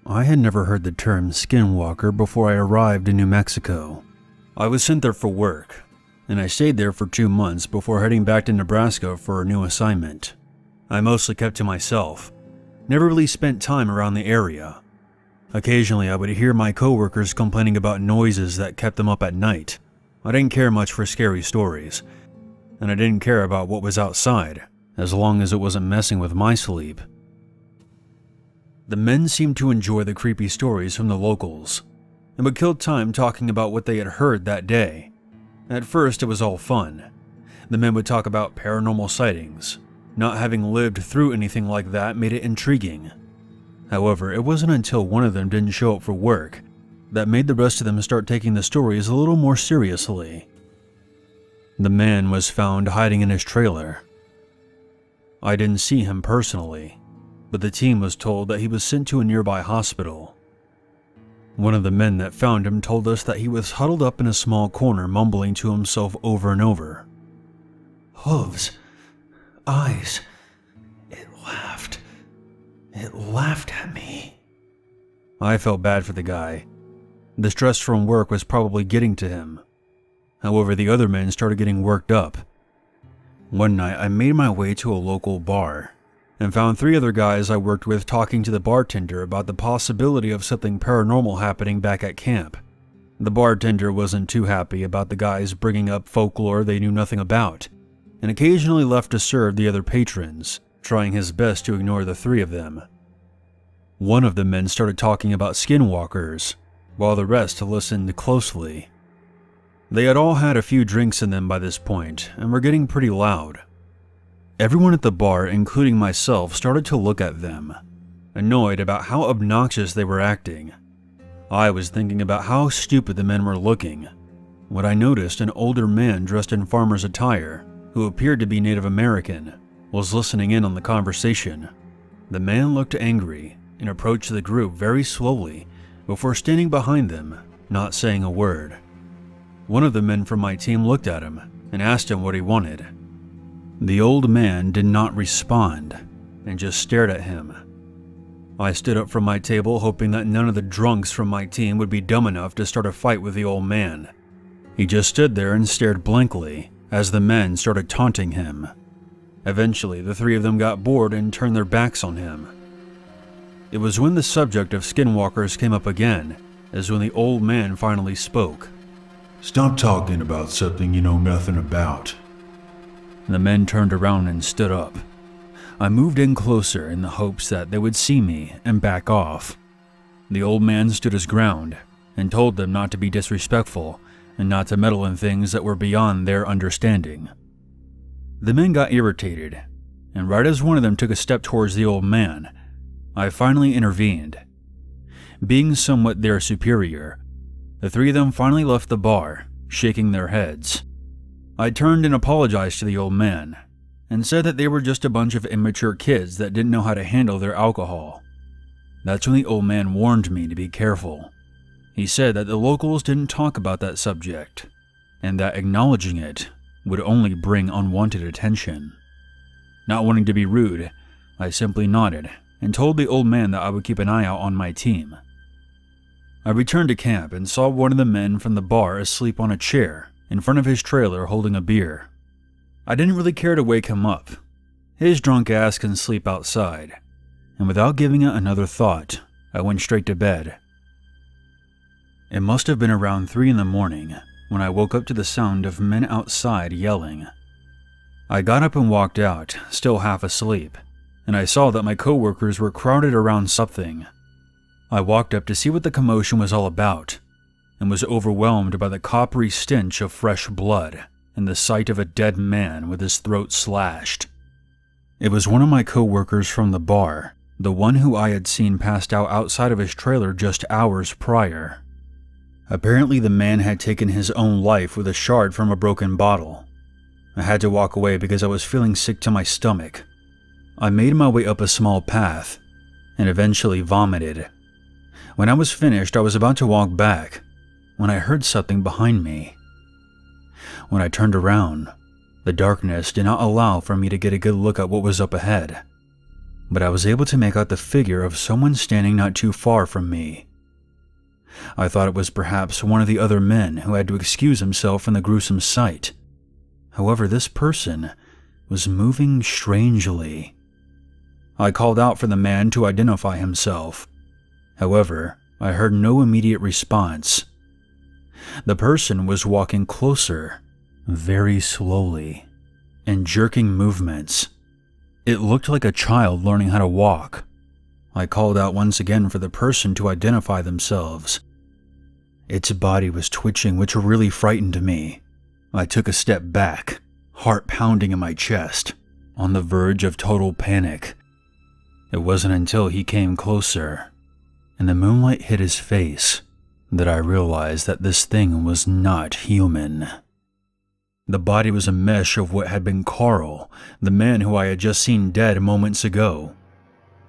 I had never heard the term Skinwalker before I arrived in New Mexico. I was sent there for work, and I stayed there for 2 months before heading back to Nebraska for a new assignment. I mostly kept to myself, never really spent time around the area. Occasionally I would hear my coworkers complaining about noises that kept them up at night. I didn't care much for scary stories, and I didn't care about what was outside, as long as it wasn't messing with my sleep. The men seemed to enjoy the creepy stories from the locals, and would kill time talking about what they had heard that day. At first it was all fun. The men would talk about paranormal sightings. Not having lived through anything like that made it intriguing. However, it wasn't until one of them didn't show up for work that made the rest of them start taking the stories a little more seriously. The man was found hiding in his trailer. I didn't see him personally, but the team was told that he was sent to a nearby hospital. One of the men that found him told us that he was huddled up in a small corner mumbling to himself over and over. "Hooves. Eyes. It laughed. It laughed at me." I felt bad for the guy. The stress from work was probably getting to him. However, the other men started getting worked up. One night, I made my way to a local bar and found 3 other guys I worked with talking to the bartender about the possibility of something paranormal happening back at camp. The bartender wasn't too happy about the guys bringing up folklore they knew nothing about, and occasionally left to serve the other patrons, trying his best to ignore the 3 of them. One of the men started talking about skinwalkers, while the rest listened closely. They had all had a few drinks in them by this point and were getting pretty loud. Everyone at the bar, including myself, started to look at them, annoyed about how obnoxious they were acting. I was thinking about how stupid the men were looking when I noticed an older man dressed in farmer's attire, who appeared to be Native American, was listening in on the conversation. The man looked angry and approached the group very slowly before standing behind them, not saying a word. One of the men from my team looked at him and asked him what he wanted. The old man did not respond and just stared at him. I stood up from my table hoping that none of the drunks from my team would be dumb enough to start a fight with the old man. He just stood there and stared blankly as the men started taunting him. Eventually, the 3 of them got bored and turned their backs on him. It was when the subject of skinwalkers came up again, as when the old man finally spoke. "Stop talking about something you know nothing about." The men turned around and stood up. I moved in closer in the hopes that they would see me and back off. The old man stood his ground and told them not to be disrespectful and not to meddle in things that were beyond their understanding. The men got irritated, and right as one of them took a step towards the old man, I finally intervened. Being somewhat their superior, the 3 of them finally left the bar, shaking their heads. I turned and apologized to the old man, and said that they were just a bunch of immature kids that didn't know how to handle their alcohol. That's when the old man warned me to be careful. He said that the locals didn't talk about that subject, and that acknowledging it would only bring unwanted attention. Not wanting to be rude, I simply nodded and told the old man that I would keep an eye out on my team. I returned to camp and saw one of the men from the bar asleep on a chair in front of his trailer holding a beer. I didn't really care to wake him up. His drunk ass can sleep outside, and without giving it another thought, I went straight to bed. It must have been around 3 in the morning when I woke up to the sound of men outside yelling. I got up and walked out, still half asleep, and I saw that my coworkers were crowded around something. I walked up to see what the commotion was all about, and was overwhelmed by the coppery stench of fresh blood and the sight of a dead man with his throat slashed. It was one of my coworkers from the bar, the one who I had seen passed out outside of his trailer just hours prior. Apparently the man had taken his own life with a shard from a broken bottle. I had to walk away because I was feeling sick to my stomach. I made my way up a small path and eventually vomited. When I was finished, I was about to walk back when I heard something behind me. When I turned around, the darkness did not allow for me to get a good look at what was up ahead. but I was able to make out the figure of someone standing not too far from me. I thought it was perhaps one of the other men who had to excuse himself from the gruesome sight. However, this person was moving strangely. I called out for the man to identify himself. However, I heard no immediate response. The person was walking closer, very slowly, and jerking movements. It looked like a child learning how to walk. I called out once again for the person to identify themselves. Its body was twitching, which really frightened me. I took a step back, heart pounding in my chest, on the verge of total panic. It wasn't until he came closer, and the moonlight hit his face, that I realized that this thing was not human. The body was a mesh of what had been Carl, the man who I had just seen dead moments ago.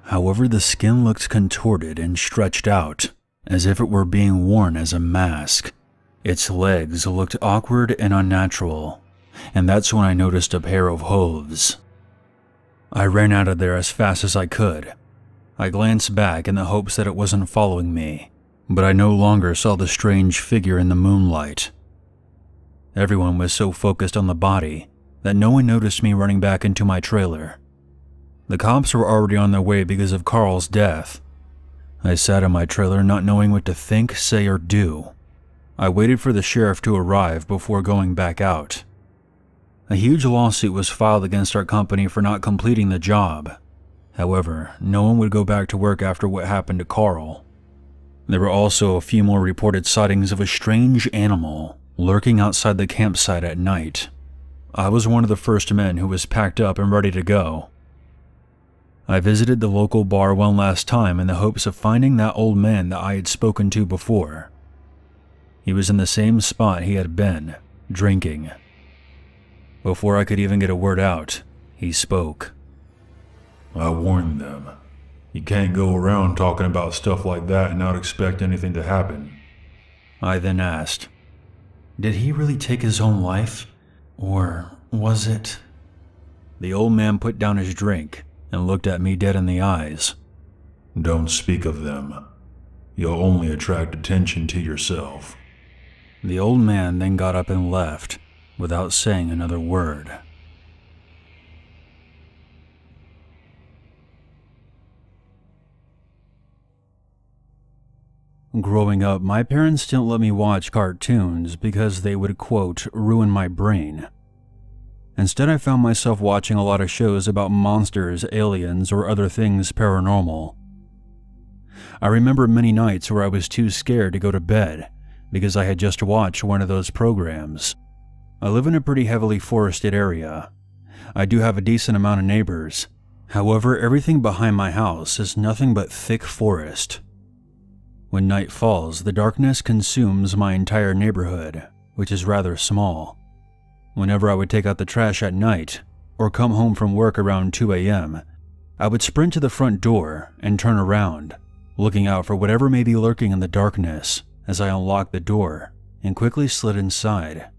However, the skin looked contorted and stretched out, as if it were being worn as a mask. Its legs looked awkward and unnatural, and that's when I noticed a pair of hooves. I ran out of there as fast as I could. I glanced back in the hopes that it wasn't following me, but I no longer saw the strange figure in the moonlight. Everyone was so focused on the body that no one noticed me running back into my trailer. The cops were already on their way because of Carl's death. I sat in my trailer not knowing what to think, say, or do. I waited for the sheriff to arrive before going back out. A huge lawsuit was filed against our company for not completing the job. However, no one would go back to work after what happened to Carl. There were also a few more reported sightings of a strange animal lurking outside the campsite at night. I was one of the first men who was packed up and ready to go. I visited the local bar one last time in the hopes of finding that old man that I had spoken to before. He was in the same spot he had been, drinking. Before I could even get a word out, he spoke. I warned them. You can't go around talking about stuff like that and not expect anything to happen. I then asked, did he really take his own life? Or was it? The old man put down his drink and looked at me dead in the eyes. Don't speak of them. You'll only attract attention to yourself. The old man then got up and left without saying another word. Growing up, my parents didn't let me watch cartoons because they would, quote, ruin my brain. Instead, I found myself watching a lot of shows about monsters, aliens, or other things paranormal. I remember many nights where I was too scared to go to bed because I had just watched one of those programs. I live in a pretty heavily forested area. I do have a decent amount of neighbors. However, everything behind my house is nothing but thick forest. When night falls, the darkness consumes my entire neighborhood, which is rather small. Whenever I would take out the trash at night, or come home from work around 2 a.m., I would sprint to the front door and turn around, looking out for whatever may be lurking in the darkness as I unlocked the door and quickly slid inside.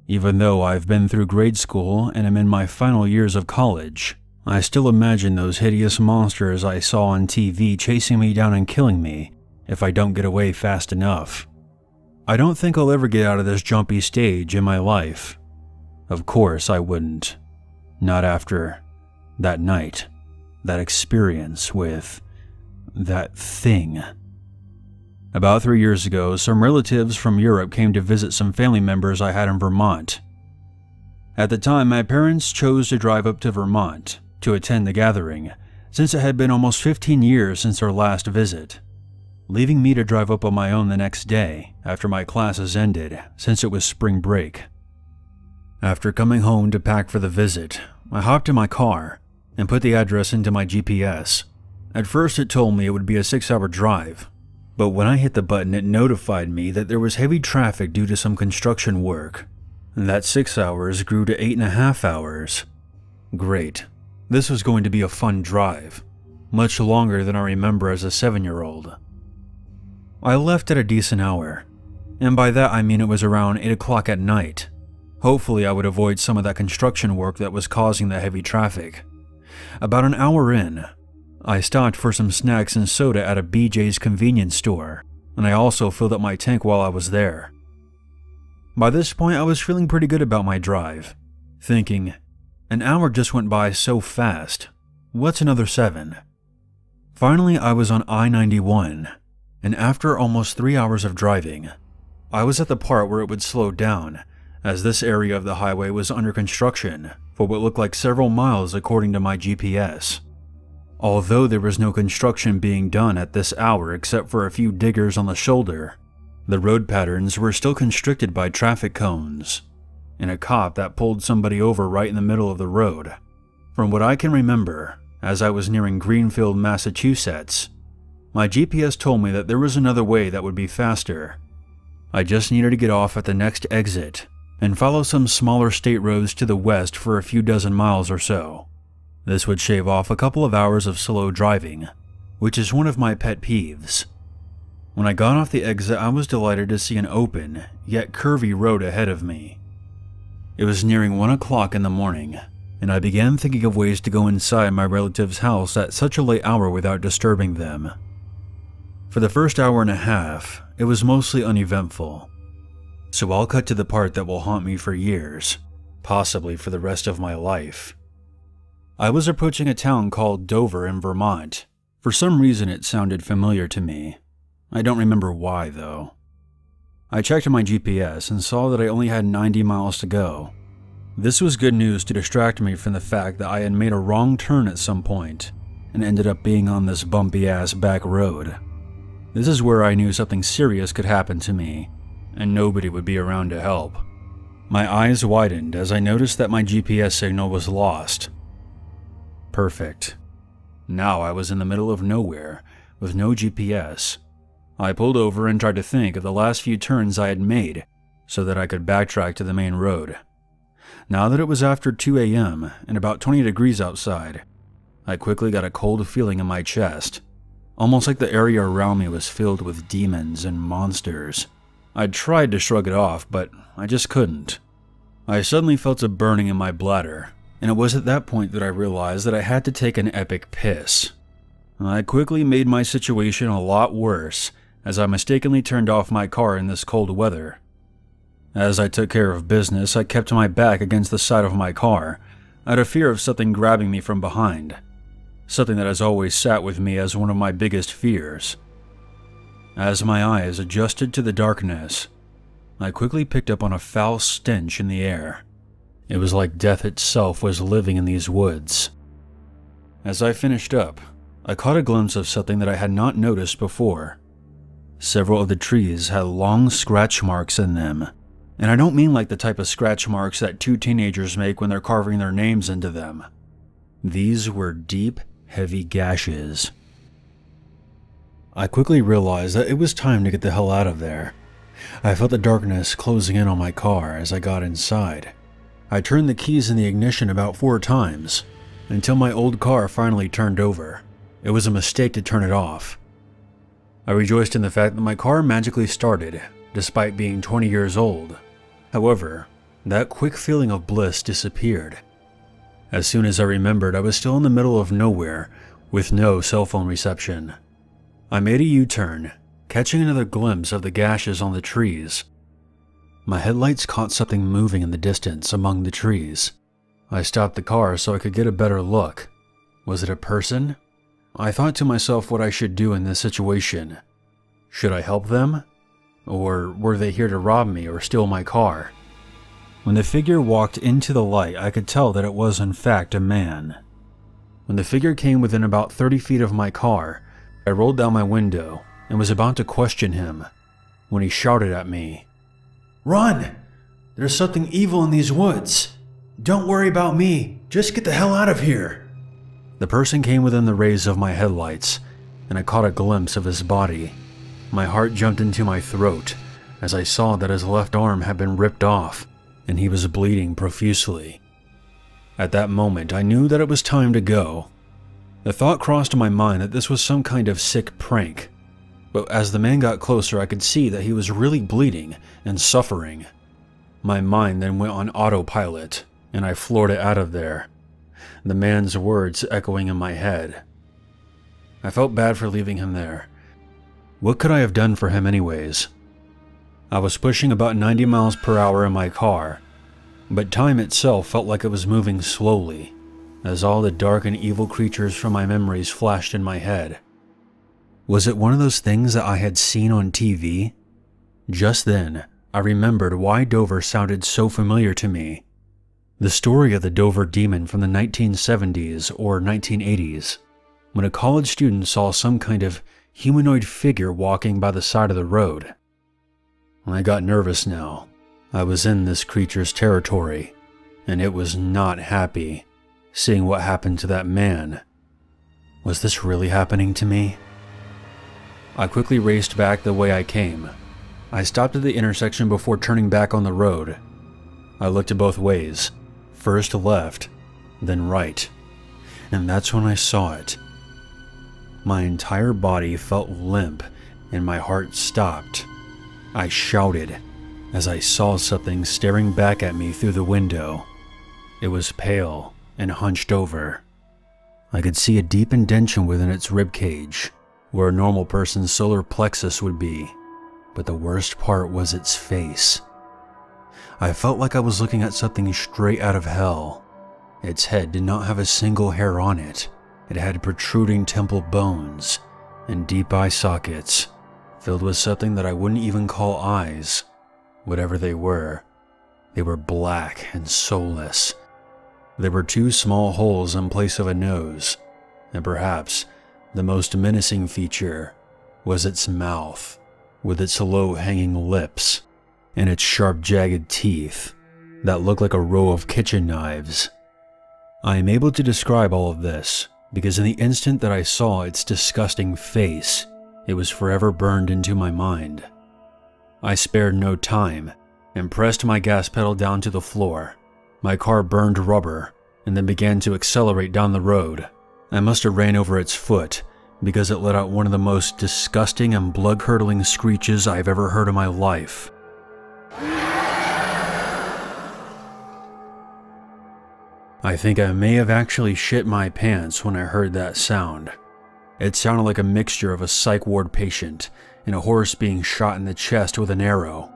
Even though I've been through grade school and am in my final years of college, I still imagine those hideous monsters I saw on TV chasing me down and killing me if I don't get away fast enough. I don't think I'll ever get out of this jumpy stage in my life. Of course I wouldn't. Not after that night, that experience with that thing. About 3 years ago, some relatives from Europe came to visit some family members I had in Vermont. At the time, my parents chose to drive up to Vermont to attend the gathering, since it had been almost 15 years since our last visit, leaving me to drive up on my own the next day after my classes ended, since it was spring break. After coming home to pack for the visit, I hopped in my car and put the address into my GPS. At first it told me it would be a 6-hour drive, but when I hit the button it notified me that there was heavy traffic due to some construction work. That 6 hours grew to 8.5 hours. Great. This was going to be a fun drive, much longer than I remember as a 7-year-old. I left at a decent hour, and by that I mean it was around 8 o'clock at night. Hopefully I would avoid some of that construction work that was causing the heavy traffic, About an hour in, I stopped for some snacks and soda at a BJ's convenience store, and I also filled up my tank while I was there. By this point, I was feeling pretty good about my drive, thinking, an hour just went by so fast. What's another 7? Finally, I was on I-91, and after almost 3 hours of driving, I was at the part where it would slow down, as this area of the highway was under construction for what looked like several miles according to my GPS. Although there was no construction being done at this hour except for a few diggers on the shoulder, the road patterns were still constricted by traffic cones, and a cop that pulled somebody over right in the middle of the road. From what I can remember, as I was nearing Greenfield, Massachusetts, my GPS told me that there was another way that would be faster. I just needed to get off at the next exit and follow some smaller state roads to the west for a few dozen miles or so. This would shave off a couple of hours of slow driving, which is one of my pet peeves. When I got off the exit, I was delighted to see an open, yet curvy road ahead of me. It was nearing 1 o'clock in the morning, and I began thinking of ways to go inside my relative's house at such a late hour without disturbing them. For the first hour and a half, it was mostly uneventful. So I'll cut to the part that will haunt me for years, possibly for the rest of my life. I was approaching a town called Dover in Vermont. For some reason it sounded familiar to me. I don't remember why though. I checked my GPS and saw that I only had 90 miles to go. This was good news to distract me from the fact that I had made a wrong turn at some point and ended up being on this bumpy ass back road. This is where I knew something serious could happen to me, and nobody would be around to help. My eyes widened as I noticed that my GPS signal was lost. Perfect. Now I was in the middle of nowhere, with no GPS. I pulled over and tried to think of the last few turns I had made so that I could backtrack to the main road. Now that it was after 2 a.m. and about 20 degrees outside, I quickly got a cold feeling in my chest, almost like the area around me was filled with demons and monsters. I tried to shrug it off, but I just couldn't. I suddenly felt a burning in my bladder, and it was at that point that I realized that I had to take an epic piss. I quickly made my situation a lot worse as I mistakenly turned off my car in this cold weather. As I took care of business, I kept my back against the side of my car, out of fear of something grabbing me from behind, something that has always sat with me as one of my biggest fears. As my eyes adjusted to the darkness, I quickly picked up on a foul stench in the air. It was like death itself was living in these woods. As I finished up, I caught a glimpse of something that I had not noticed before. Several of the trees had long scratch marks in them, and I don't mean like the type of scratch marks that 2 teenagers make when they're carving their names into them. These were deep, heavy gashes. I quickly realized that it was time to get the hell out of there. I felt the darkness closing in on my car as I got inside. I turned the keys in the ignition about 4 times, until my old car finally turned over. It was a mistake to turn it off. I rejoiced in the fact that my car magically started, despite being 20 years old. However, that quick feeling of bliss disappeared. As soon as I remembered, I was still in the middle of nowhere, with no cell phone reception. I made a U-turn, catching another glimpse of the gashes on the trees. My headlights caught something moving in the distance among the trees. I stopped the car so I could get a better look. Was it a person? I thought to myself what I should do in this situation. Should I help them? Or were they here to rob me or steal my car? When the figure walked into the light, I could tell that it was in fact a man. When the figure came within about 30 feet of my car, I rolled down my window and was about to question him when he shouted at me, "Run! There's something evil in these woods. Don't worry about me. Just get the hell out of here." The person came within the rays of my headlights, and I caught a glimpse of his body. My heart jumped into my throat as I saw that his left arm had been ripped off, and he was bleeding profusely. At that moment, I knew that it was time to go. The thought crossed my mind that this was some kind of sick prank, but as the man got closer, I could see that he was really bleeding and suffering. My mind then went on autopilot, and I floored it out of there. the man's words echoing in my head. I felt bad for leaving him there. What could I have done for him anyways? I was pushing about 90 miles per hour in my car, but time itself felt like it was moving slowly, as all the dark and evil creatures from my memories flashed in my head. Was it one of those things that I had seen on TV? Just then, I remembered why Dover sounded so familiar to me. The story of the Dover demon from the 1970s or 1980s, when a college student saw some kind of humanoid figure walking by the side of the road. I got nervous now. I was in this creature's territory, and it was not happy, seeing what happened to that man. Was this really happening to me? I quickly raced back the way I came. I stopped at the intersection before turning back on the road. I looked both ways, first left, then right, and that's when I saw it. My entire body felt limp and my heart stopped. I shouted as I saw something staring back at me through the window. It was pale and hunched over. I could see a deep indentation within its ribcage, where a normal person's solar plexus would be, but the worst part was its face. I felt like I was looking at something straight out of hell. Its head did not have a single hair on it. It had protruding temple bones and deep eye sockets, filled with something that I wouldn't even call eyes. Whatever they were black and soulless. There were two small holes in place of a nose, and perhaps the most menacing feature was its mouth, with its low-hanging lips and its sharp, jagged teeth that looked like a row of kitchen knives. I am able to describe all of this because in the instant that I saw its disgusting face, it was forever burned into my mind. I spared no time and pressed my gas pedal down to the floor. My car burned rubber and then began to accelerate down the road. I must have ran over its foot because it let out one of the most disgusting and blood-curdling screeches I've ever heard in my life. I think I may have actually shit my pants when I heard that sound. It sounded like a mixture of a psych ward patient and a horse being shot in the chest with an arrow.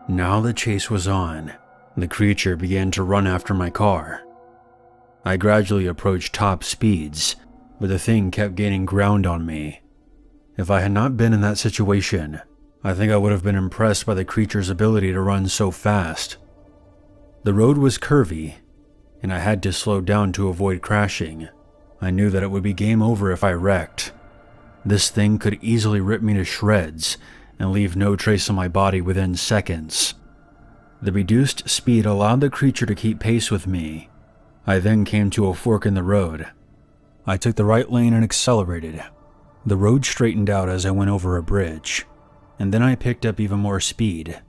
Now the chase was on. The creature began to run after my car. I gradually approached top speeds, but the thing kept gaining ground on me. If I had not been in that situation, I think I would have been impressed by the creature's ability to run so fast. The road was curvy, and I had to slow down to avoid crashing. I knew that it would be game over if I wrecked. This thing could easily rip me to shreds and leave no trace on my body within seconds. The reduced speed allowed the creature to keep pace with me. I then came to a fork in the road. I took the right lane and accelerated. The road straightened out as I went over a bridge, and then I picked up even more speed,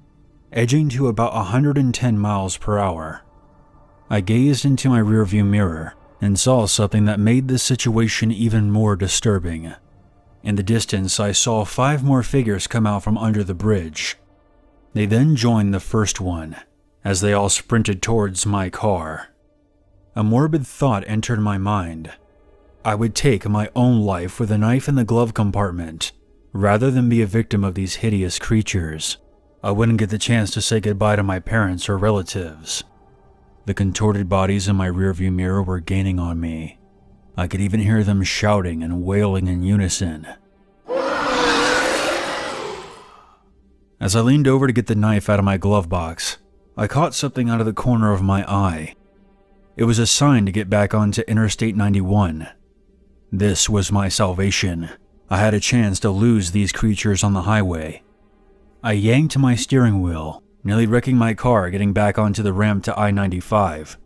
edging to about 110 miles per hour. I gazed into my rearview mirror and saw something that made this situation even more disturbing. In the distance, I saw 5 more figures come out from under the bridge. They then joined the first one, as they all sprinted towards my car. A morbid thought entered my mind. I would take my own life with a knife in the glove compartment, rather than be a victim of these hideous creatures. I wouldn't get the chance to say goodbye to my parents or relatives. The contorted bodies in my rearview mirror were gaining on me. I could even hear them shouting and wailing in unison. As I leaned over to get the knife out of my glove box, I caught something out of the corner of my eye. It was a sign to get back onto Interstate 91. This was my salvation. I had a chance to lose these creatures on the highway. I yanked my steering wheel, nearly wrecking my car getting back onto the ramp to I-95.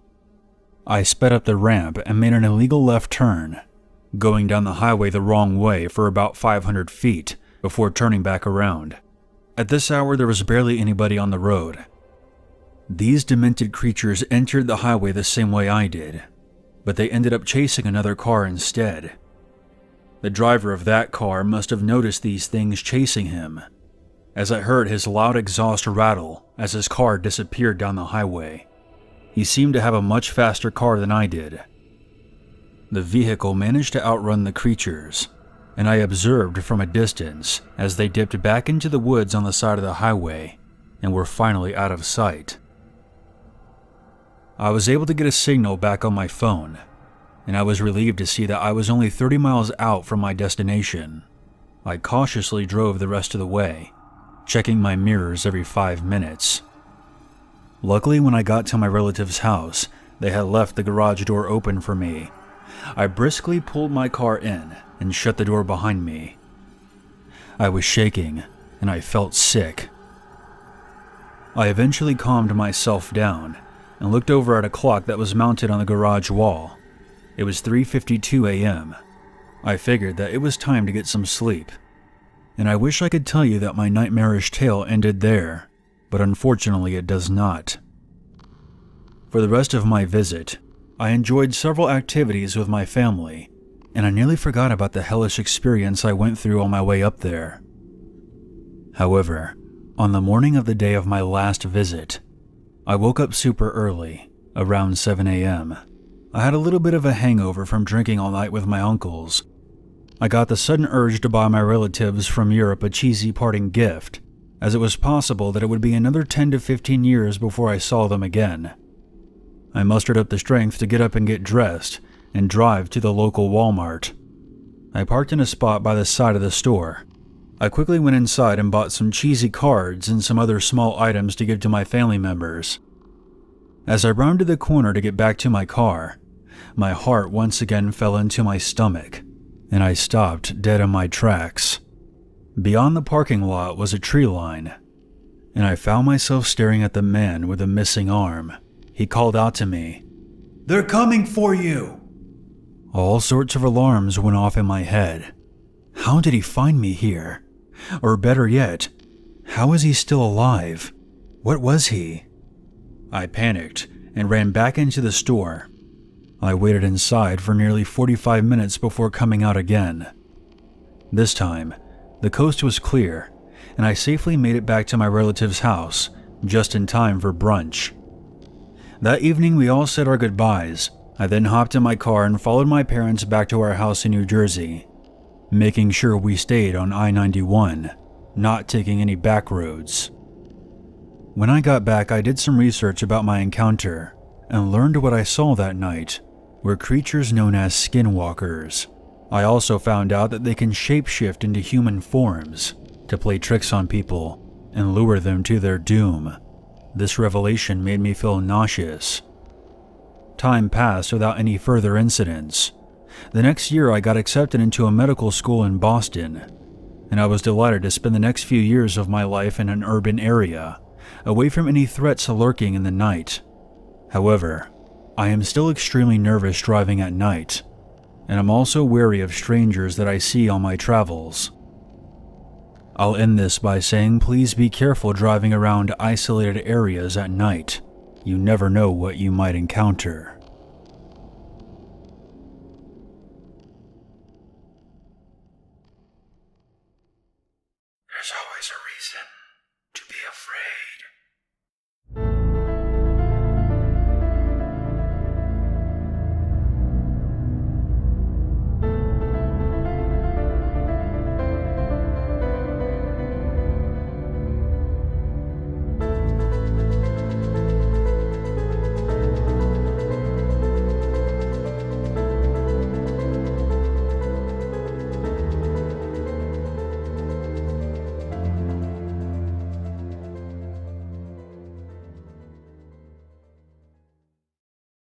I sped up the ramp and made an illegal left turn, going down the highway the wrong way for about 500 feet before turning back around. At this hour, there was barely anybody on the road. These demented creatures entered the highway the same way I did, but they ended up chasing another car instead. The driver of that car must have noticed these things chasing him, as I heard his loud exhaust rattle as his car disappeared down the highway. He seemed to have a much faster car than I did. The vehicle managed to outrun the creatures, and I observed from a distance as they dipped back into the woods on the side of the highway and were finally out of sight. I was able to get a signal back on my phone, and I was relieved to see that I was only 30 miles out from my destination. I cautiously drove the rest of the way, checking my mirrors every 5 minutes. Luckily, when I got to my relative's house, they had left the garage door open for me. I briskly pulled my car in and shut the door behind me. I was shaking, and I felt sick. I eventually calmed myself down and looked over at a clock that was mounted on the garage wall. It was 3:52 a.m. I figured that it was time to get some sleep. And I wish I could tell you that my nightmarish tale ended there, but unfortunately it does not. For the rest of my visit, I enjoyed several activities with my family, and I nearly forgot about the hellish experience I went through on my way up there. However, on the morning of the day of my last visit, I woke up super early, around 7 a.m. I had a little bit of a hangover from drinking all night with my uncles. I got the sudden urge to buy my relatives from Europe a cheesy parting gift, as it was possible that it would be another 10 to 15 years before I saw them again. I mustered up the strength to get up and get dressed and drive to the local Walmart. I parked in a spot by the side of the store. I quickly went inside and bought some cheesy cards and some other small items to give to my family members. As I rounded the corner to get back to my car, my heart once again fell into my stomach, and I stopped dead in my tracks. Beyond the parking lot was a tree line, and I found myself staring at the man with the missing arm. He called out to me, "They're coming for you!" All sorts of alarms went off in my head. How did he find me here? Or better yet, how is he still alive? What was he? I panicked and ran back into the store. I waited inside for nearly 45 minutes before coming out again. This time, the coast was clear, and I safely made it back to my relative's house, just in time for brunch. That evening we all said our goodbyes. I then hopped in my car and followed my parents back to our house in New Jersey, making sure we stayed on I-91, not taking any back roads. When I got back, I did some research about my encounter and learned what I saw that night were creatures known as Skinwalkers. I also found out that they can shapeshift into human forms to play tricks on people and lure them to their doom. This revelation made me feel nauseous. Time passed without any further incidents. The next year I got accepted into a medical school in Boston, and I was delighted to spend the next few years of my life in an urban area, away from any threats lurking in the night. However, I am still extremely nervous driving at night, and I'm also wary of strangers that I see on my travels. I'll end this by saying please be careful driving around isolated areas at night. You never know what you might encounter. There's always a reason to be afraid.